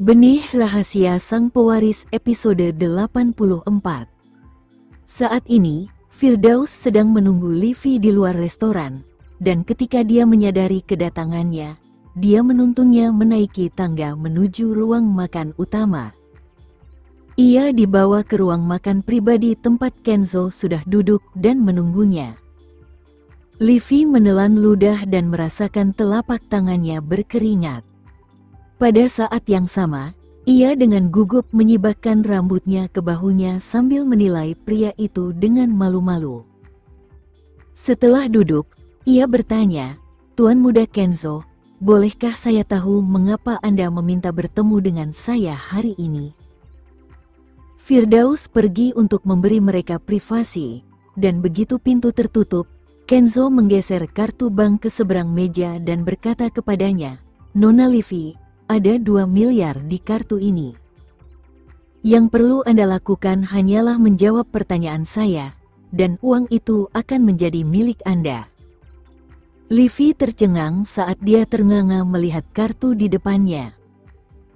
Benih Rahasia Sang Pewaris episode 84. Saat ini, Firdaus sedang menunggu Livi di luar restoran, dan ketika dia menyadari kedatangannya, dia menuntunnya menaiki tangga menuju ruang makan utama. Ia dibawa ke ruang makan pribadi tempat Kenzo sudah duduk dan menunggunya. Livi menelan ludah dan merasakan telapak tangannya berkeringat. Pada saat yang sama, ia dengan gugup menyibakkan rambutnya ke bahunya sambil menilai pria itu dengan malu-malu. Setelah duduk, ia bertanya, "Tuan Muda Kenzo, bolehkah saya tahu mengapa Anda meminta bertemu dengan saya hari ini?" Firdaus pergi untuk memberi mereka privasi, dan begitu pintu tertutup, Kenzo menggeser kartu bank ke seberang meja dan berkata kepadanya, "Nona Livi, ada 2 miliar di kartu ini. Yang perlu Anda lakukan hanyalah menjawab pertanyaan saya, dan uang itu akan menjadi milik Anda." Livi tercengang saat dia ternganga melihat kartu di depannya.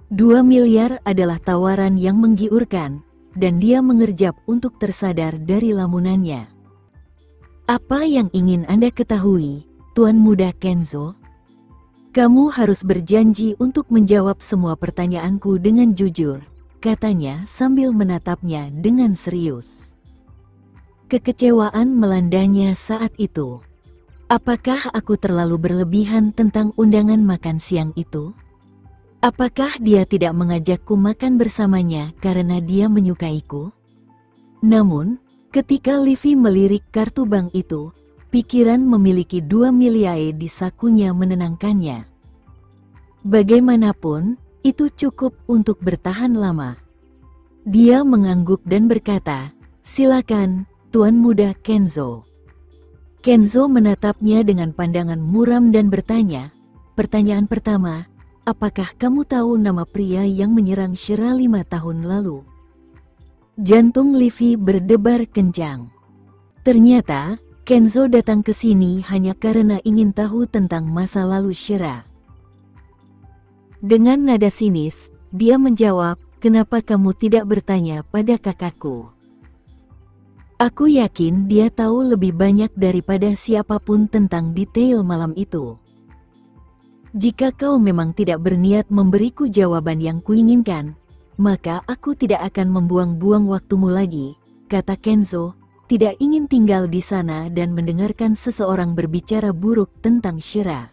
2 miliar adalah tawaran yang menggiurkan, dan dia mengerjap untuk tersadar dari lamunannya. "Apa yang ingin Anda ketahui, Tuan Muda Kenzo? Kamu harus berjanji untuk menjawab semua pertanyaanku dengan jujur," katanya sambil menatapnya dengan serius. Kekecewaan melandanya saat itu. Apakah aku terlalu berlebihan tentang undangan makan siang itu? Apakah dia tidak mengajakku makan bersamanya karena dia menyukaiku? Namun, ketika Livi melirik kartu bank itu, pikiran memiliki 2 miliar di sakunya menenangkannya. Bagaimanapun, itu cukup untuk bertahan lama. Dia mengangguk dan berkata, "Silakan, Tuan Muda Kenzo." Kenzo menatapnya dengan pandangan muram dan bertanya, "Pertanyaan pertama, apakah kamu tahu nama pria yang menyerang Shira 5 tahun lalu?" Jantung Livi berdebar kencang. Ternyata, Kenzo datang ke sini hanya karena ingin tahu tentang masa lalu Shira. Dengan nada sinis, dia menjawab, "Kenapa kamu tidak bertanya pada kakakku? Aku yakin dia tahu lebih banyak daripada siapapun tentang detail malam itu. Jika kau memang tidak berniat memberiku jawaban yang kuinginkan, maka aku tidak akan membuang-buang waktumu lagi," kata Kenzo, tidak ingin tinggal di sana dan mendengarkan seseorang berbicara buruk tentang Shira.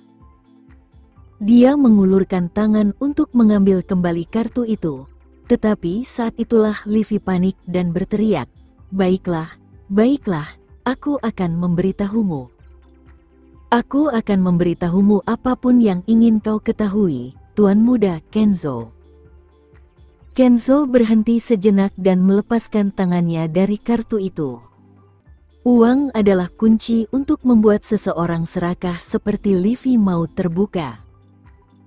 Dia mengulurkan tangan untuk mengambil kembali kartu itu, tetapi saat itulah Livi panik dan berteriak, "Baiklah, baiklah, aku akan memberitahumu. Aku akan memberitahumu apapun yang ingin kau ketahui, Tuan Muda Kenzo." Kenzo berhenti sejenak dan melepaskan tangannya dari kartu itu. Uang adalah kunci untuk membuat seseorang serakah seperti Livi mau terbuka.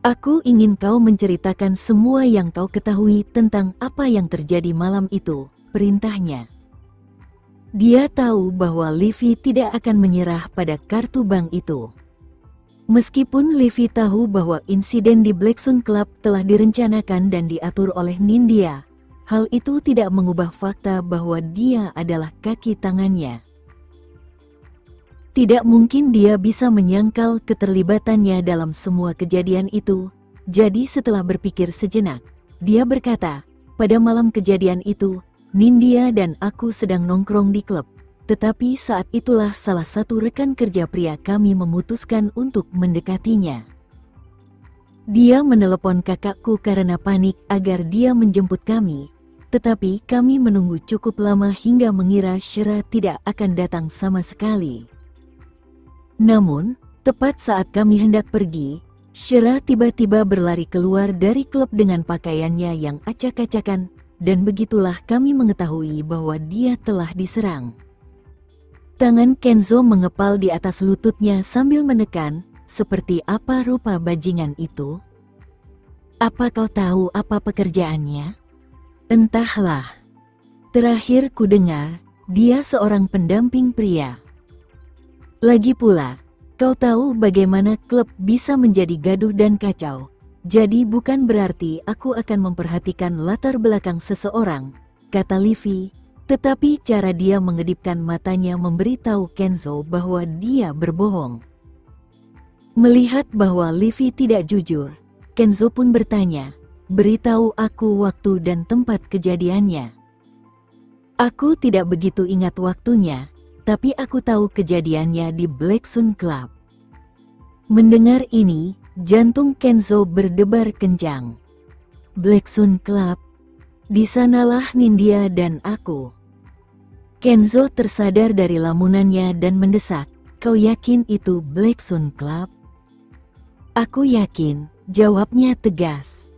"Aku ingin kau menceritakan semua yang kau ketahui tentang apa yang terjadi malam itu," perintahnya. Dia tahu bahwa Livi tidak akan menyerah pada kartu bank itu. Meskipun Livi tahu bahwa insiden di Blacksun Club telah direncanakan dan diatur oleh Nindya, hal itu tidak mengubah fakta bahwa dia adalah kaki tangannya. Tidak mungkin dia bisa menyangkal keterlibatannya dalam semua kejadian itu, jadi setelah berpikir sejenak, dia berkata, "Pada malam kejadian itu, Nindya dan aku sedang nongkrong di klub, tetapi saat itulah salah satu rekan kerja pria kami memutuskan untuk mendekatinya. Dia menelepon kakakku karena panik agar dia menjemput kami, tetapi kami menunggu cukup lama hingga mengira Shira tidak akan datang sama sekali. Namun, tepat saat kami hendak pergi, Shira tiba-tiba berlari keluar dari klub dengan pakaiannya yang acak-acakan, dan begitulah kami mengetahui bahwa dia telah diserang." Tangan Kenzo mengepal di atas lututnya sambil menekan, "Seperti apa rupa bajingan itu? Apa kau tahu apa pekerjaannya?" "Entahlah. Terakhir ku dengar, dia seorang pendamping pria. Lagi pula, kau tahu bagaimana klub bisa menjadi gaduh dan kacau. Jadi bukan berarti aku akan memperhatikan latar belakang seseorang, kata Livy, tetapi cara dia mengedipkan matanya memberitahu Kenzo bahwa dia berbohong. Melihat bahwa Livy tidak jujur, Kenzo pun bertanya, beritahu aku waktu dan tempat kejadiannya. Aku tidak begitu ingat waktunya, tapi aku tahu kejadiannya di Black Sun Club. Mendengar ini, jantung Kenzo berdebar kencang. Black Sun Club, di sanalah Nindya dan aku. Kenzo tersadar dari lamunannya dan mendesak, kau yakin itu Black Sun Club? Aku yakin, jawabnya tegas.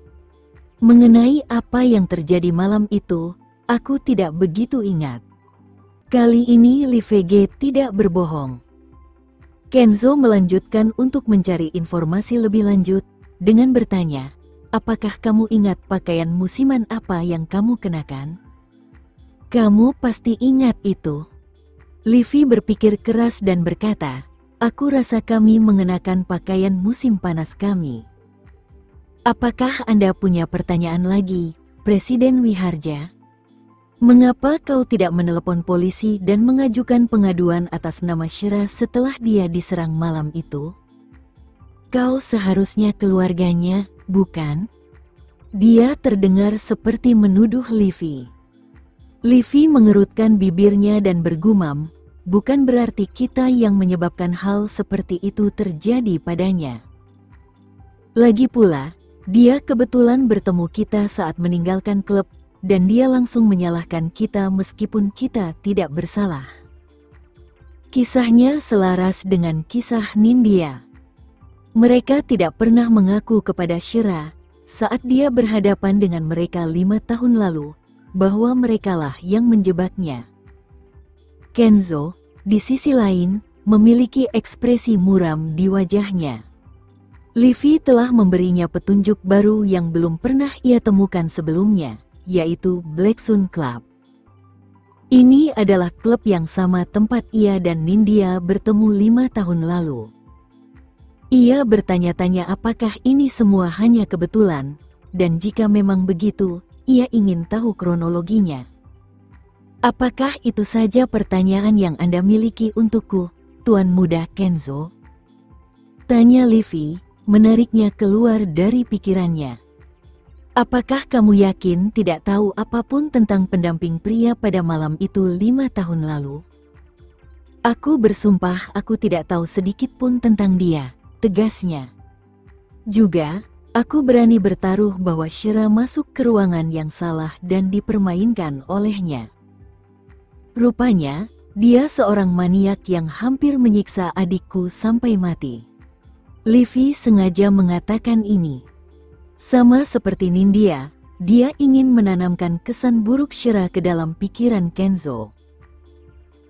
Mengenai apa yang terjadi malam itu, aku tidak begitu ingat. Kali ini Livy tidak berbohong. Kenzo melanjutkan untuk mencari informasi lebih lanjut dengan bertanya, apakah kamu ingat pakaian musiman apa yang kamu kenakan? Kamu pasti ingat itu. Livy berpikir keras dan berkata, aku rasa kami mengenakan pakaian musim panas kami. Apakah Anda punya pertanyaan lagi, Presiden Wiharja? Mengapa kau tidak menelepon polisi dan mengajukan pengaduan atas nama Shira setelah dia diserang malam itu? Kau seharusnya keluarganya, bukan? Dia terdengar seperti menuduh Livy. Livy mengerutkan bibirnya dan bergumam, bukan berarti kita yang menyebabkan hal seperti itu terjadi padanya. Lagi pula, dia kebetulan bertemu kita saat meninggalkan klub, dan dia langsung menyalahkan kita meskipun kita tidak bersalah. Kisahnya selaras dengan kisah Nindya. Mereka tidak pernah mengaku kepada Shira saat dia berhadapan dengan mereka 5 tahun lalu bahwa merekalah yang menjebaknya. Kenzo, di sisi lain, memiliki ekspresi muram di wajahnya. Livy telah memberinya petunjuk baru yang belum pernah ia temukan sebelumnya, yaitu Black Sun Club. Ini adalah klub yang sama tempat ia dan Nindya bertemu 5 tahun lalu. Ia bertanya-tanya apakah ini semua hanya kebetulan, dan jika memang begitu, ia ingin tahu kronologinya. Apakah itu saja pertanyaan yang Anda miliki untukku, Tuan Muda Kenzo? Tanya Livy, menariknya keluar dari pikirannya. Apakah kamu yakin tidak tahu apapun tentang pendamping pria pada malam itu 5 tahun lalu? Aku bersumpah aku tidak tahu sedikit pun tentang dia, tegasnya. Juga, aku berani bertaruh bahwa Shira masuk ke ruangan yang salah dan dipermainkan olehnya. Rupanya, dia seorang maniak yang hampir menyiksa adikku sampai mati. Livy sengaja mengatakan ini. Sama seperti Nindya, dia ingin menanamkan kesan buruk Shira ke dalam pikiran Kenzo.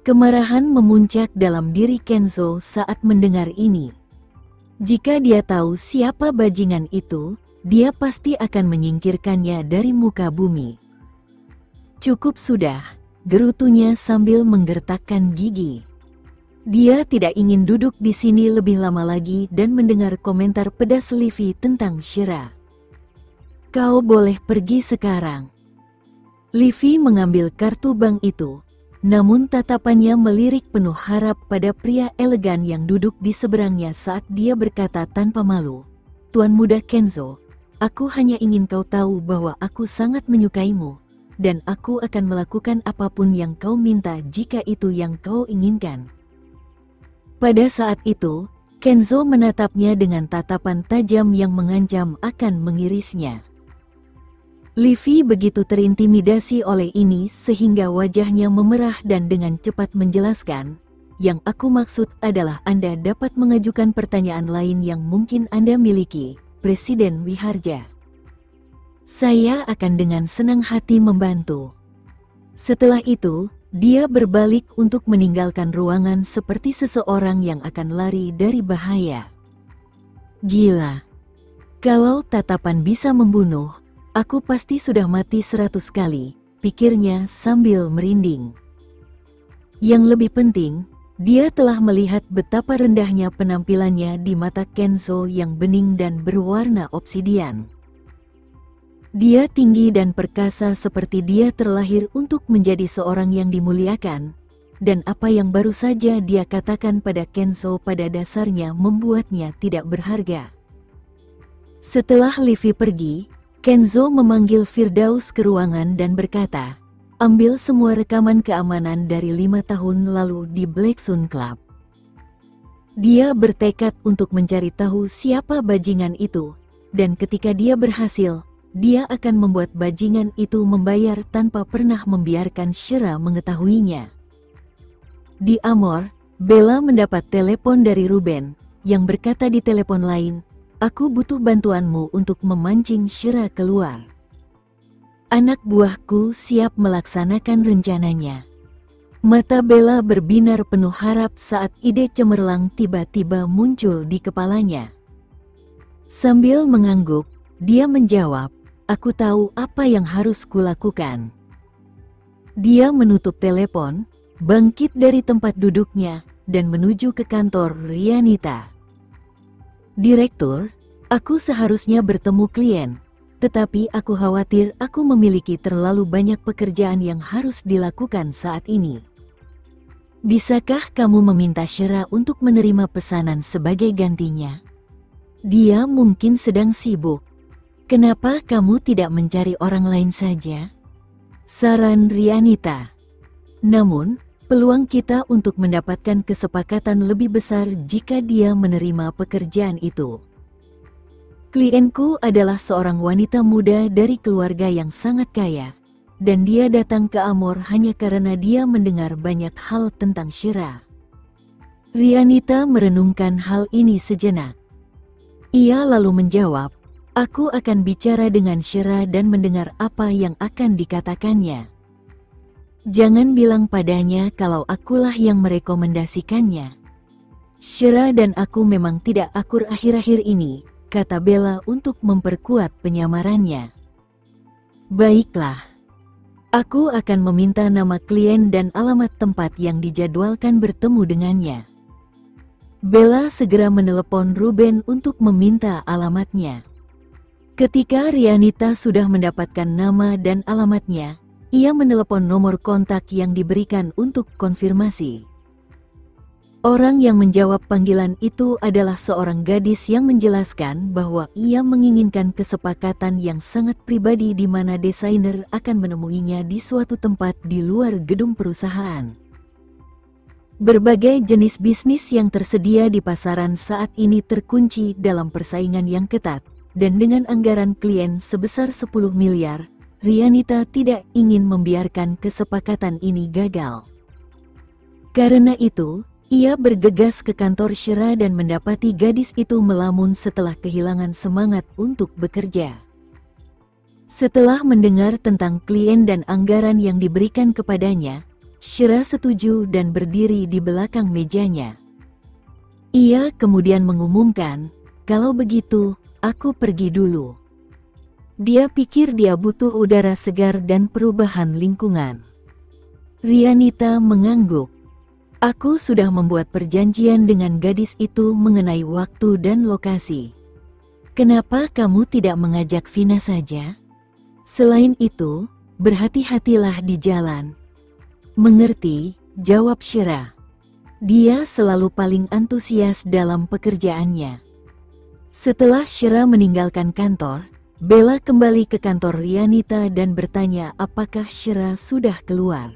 Kemarahan memuncak dalam diri Kenzo saat mendengar ini. Jika dia tahu siapa bajingan itu, dia pasti akan menyingkirkannya dari muka bumi. Cukup sudah, gerutunya sambil menggertakkan gigi. Dia tidak ingin duduk di sini lebih lama lagi dan mendengar komentar pedas Livy tentang Shira. Kau boleh pergi sekarang. Livy mengambil kartu bank itu, namun tatapannya melirik penuh harap pada pria elegan yang duduk di seberangnya saat dia berkata tanpa malu, Tuan Muda Kenzo, aku hanya ingin kau tahu bahwa aku sangat menyukaimu, dan aku akan melakukan apapun yang kau minta jika itu yang kau inginkan. Pada saat itu, Kenzo menatapnya dengan tatapan tajam yang mengancam akan mengirisnya. Livy begitu terintimidasi oleh ini sehingga wajahnya memerah dan dengan cepat menjelaskan, yang aku maksud adalah Anda dapat mengajukan pertanyaan lain yang mungkin Anda miliki, Presiden Wiharja. Saya akan dengan senang hati membantu. Setelah itu, dia berbalik untuk meninggalkan ruangan seperti seseorang yang akan lari dari bahaya. Gila. Kalau tatapan bisa membunuh, aku pasti sudah mati 100 kali, pikirnya sambil merinding. Yang lebih penting, Dia telah melihat betapa rendahnya penampilannya di mata Kenzo yang bening dan berwarna obsidian. Dia tinggi dan perkasa seperti dia terlahir untuk menjadi seorang yang dimuliakan, dan apa yang baru saja dia katakan pada Kenzo pada dasarnya membuatnya tidak berharga. Setelah Livy pergi, Kenzo memanggil Firdaus ke ruangan dan berkata, "Ambil semua rekaman keamanan dari 5 tahun lalu di Black Sun Club." Dia bertekad untuk mencari tahu siapa bajingan itu, dan ketika dia berhasil, dia akan membuat bajingan itu membayar tanpa pernah membiarkan Shira mengetahuinya. Di Amor, Bella mendapat telepon dari Ruben, yang berkata di telepon lain, "Aku butuh bantuanmu untuk memancing Shira keluar." Anak buahku siap melaksanakan rencananya. Mata Bella berbinar penuh harap saat ide cemerlang tiba-tiba muncul di kepalanya. Sambil mengangguk, dia menjawab, "Aku tahu apa yang harus kulakukan." Dia menutup telepon, bangkit dari tempat duduknya, dan menuju ke kantor Rianita. "Direktur, aku seharusnya bertemu klien, tetapi aku khawatir aku memiliki terlalu banyak pekerjaan yang harus dilakukan saat ini. Bisakah kamu meminta Shira untuk menerima pesanan sebagai gantinya? Dia mungkin sedang sibuk. Kenapa kamu tidak mencari orang lain saja?" saran Rianita. Namun, peluang kita untuk mendapatkan kesepakatan lebih besar jika dia menerima pekerjaan itu. Klienku adalah seorang wanita muda dari keluarga yang sangat kaya, dan dia datang ke Amor hanya karena dia mendengar banyak hal tentang Shira. Rianita merenungkan hal ini sejenak. Ia lalu menjawab, "Aku akan bicara dengan Shira dan mendengar apa yang akan dikatakannya. Jangan bilang padanya kalau akulah yang merekomendasikannya. Shira dan aku memang tidak akur akhir-akhir ini," kata Bella untuk memperkuat penyamarannya. "Baiklah. Aku akan meminta nama klien dan alamat tempat yang dijadwalkan bertemu dengannya." Bella segera menelepon Ruben untuk meminta alamatnya. Ketika Rianita sudah mendapatkan nama dan alamatnya, ia menelepon nomor kontak yang diberikan untuk konfirmasi. Orang yang menjawab panggilan itu adalah seorang gadis yang menjelaskan bahwa ia menginginkan kesepakatan yang sangat pribadi di mana desainer akan menemuinya di suatu tempat di luar gedung perusahaan. Berbagai jenis bisnis yang tersedia di pasaran saat ini terkunci dalam persaingan yang ketat, dan dengan anggaran klien sebesar 10 miliar, Rianita tidak ingin membiarkan kesepakatan ini gagal. Karena itu, ia bergegas ke kantor Shira dan mendapati gadis itu melamun setelah kehilangan semangat untuk bekerja. Setelah mendengar tentang klien dan anggaran yang diberikan kepadanya, Shira setuju dan berdiri di belakang mejanya. Ia kemudian mengumumkan, "Kalau begitu, aku pergi dulu." Dia pikir dia butuh udara segar dan perubahan lingkungan. Rianita mengangguk. "Aku sudah membuat perjanjian dengan gadis itu mengenai waktu dan lokasi. Kenapa kamu tidak mengajak Vina saja? Selain itu, berhati-hatilah di jalan." "Mengerti," jawab Shira. Dia selalu paling antusias dalam pekerjaannya. Setelah Shira meninggalkan kantor, Bella kembali ke kantor Rianita dan bertanya apakah Shira sudah keluar.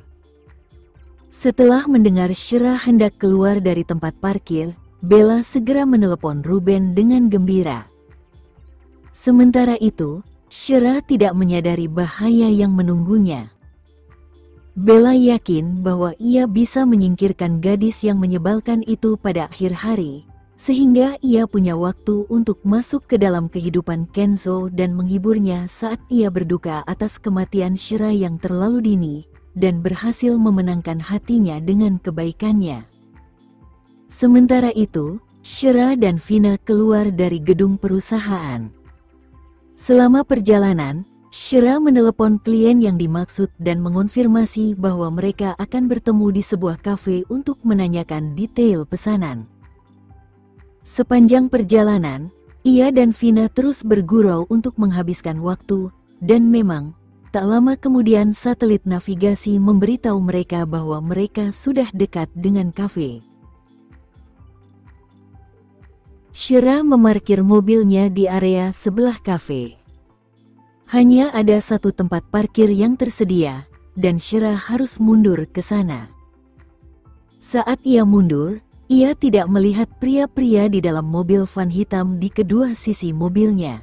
Setelah mendengar Shira hendak keluar dari tempat parkir, Bella segera menelepon Ruben dengan gembira. Sementara itu, Shira tidak menyadari bahaya yang menunggunya. Bella yakin bahwa ia bisa menyingkirkan gadis yang menyebalkan itu pada akhir hari, sehingga ia punya waktu untuk masuk ke dalam kehidupan Kenzo dan menghiburnya saat ia berduka atas kematian Shira yang terlalu dini, dan berhasil memenangkan hatinya dengan kebaikannya. Sementara itu, Shira dan Vina keluar dari gedung perusahaan. Selama perjalanan, Shira menelepon klien yang dimaksud dan mengonfirmasi bahwa mereka akan bertemu di sebuah kafe untuk menanyakan detail pesanan. Sepanjang perjalanan, ia dan Vina terus bergurau untuk menghabiskan waktu, dan memang, tak lama kemudian satelit navigasi memberitahu mereka bahwa mereka sudah dekat dengan kafe. Shira memarkir mobilnya di area sebelah kafe. Hanya ada satu tempat parkir yang tersedia, dan Shira harus mundur ke sana. Saat ia mundur, ia tidak melihat pria-pria di dalam mobil van hitam di kedua sisi mobilnya.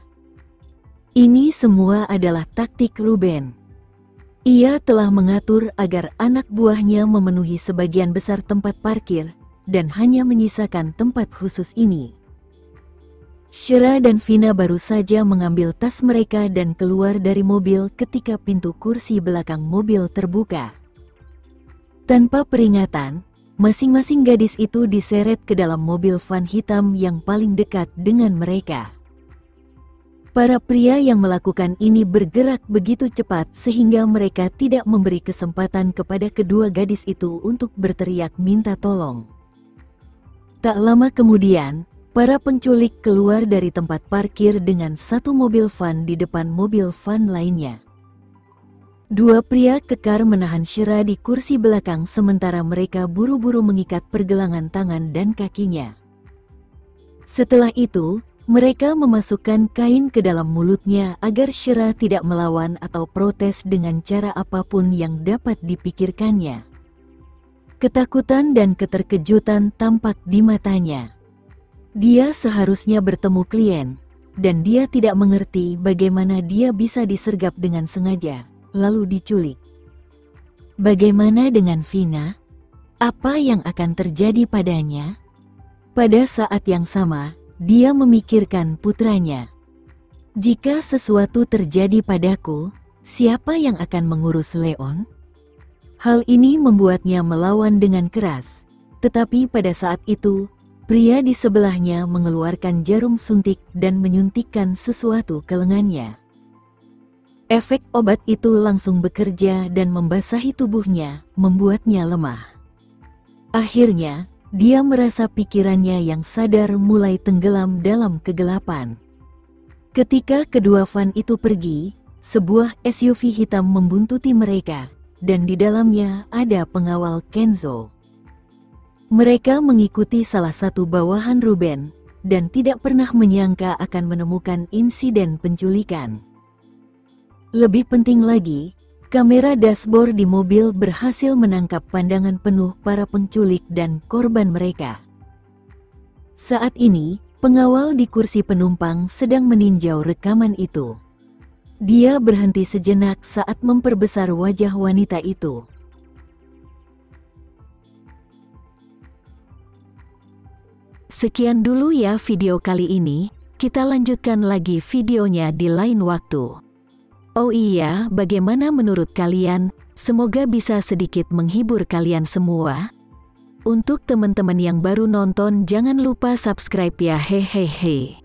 Ini semua adalah taktik Ruben. Ia telah mengatur agar anak buahnya memenuhi sebagian besar tempat parkir, dan hanya menyisakan tempat khusus ini. Shira dan Vina baru saja mengambil tas mereka dan keluar dari mobil ketika pintu kursi belakang mobil terbuka. Tanpa peringatan, masing-masing gadis itu diseret ke dalam mobil van hitam yang paling dekat dengan mereka. Para pria yang melakukan ini bergerak begitu cepat sehingga mereka tidak memberi kesempatan kepada kedua gadis itu untuk berteriak minta tolong. Tak lama kemudian, para penculik keluar dari tempat parkir dengan satu mobil van di depan mobil van lainnya. Dua pria kekar menahan Shira di kursi belakang sementara mereka buru-buru mengikat pergelangan tangan dan kakinya. Setelah itu, mereka memasukkan kain ke dalam mulutnya agar Shira tidak melawan atau protes dengan cara apapun yang dapat dipikirkannya. Ketakutan dan keterkejutan tampak di matanya. Dia seharusnya bertemu klien, dan dia tidak mengerti bagaimana dia bisa disergap dengan sengaja, lalu diculik. Bagaimana dengan Vina? Apa yang akan terjadi padanya? Pada saat yang sama, dia memikirkan putranya. Jika sesuatu terjadi padaku, siapa yang akan mengurus Leon? Hal ini membuatnya melawan dengan keras, tetapi pada saat itu, pria di sebelahnya mengeluarkan jarum suntik dan menyuntikkan sesuatu ke lengannya. Efek obat itu langsung bekerja dan membasahi tubuhnya, membuatnya lemah. Akhirnya, dia merasa pikirannya yang sadar mulai tenggelam dalam kegelapan. Ketika kedua van itu pergi, sebuah SUV hitam membuntuti mereka, dan di dalamnya ada pengawal Kenzo. Mereka mengikuti salah satu bawahan Ruben, dan tidak pernah menyangka akan menemukan insiden penculikan. Lebih penting lagi, kamera dashboard di mobil berhasil menangkap pandangan penuh para penculik dan korban mereka. Saat ini, pengawal di kursi penumpang sedang meninjau rekaman itu. Dia berhenti sejenak saat memperbesar wajah wanita itu. Sekian dulu ya video kali ini, kita lanjutkan lagi videonya di lain waktu. Oh iya, bagaimana menurut kalian? Semoga bisa sedikit menghibur kalian semua. Untuk teman-teman yang baru nonton, jangan lupa subscribe ya, hehehe.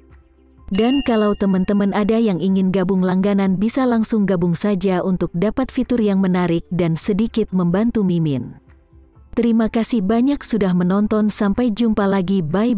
Dan kalau teman-teman ada yang ingin gabung langganan, bisa langsung gabung saja untuk dapat fitur yang menarik dan sedikit membantu Mimin. Terima kasih banyak sudah menonton, sampai jumpa lagi, bye.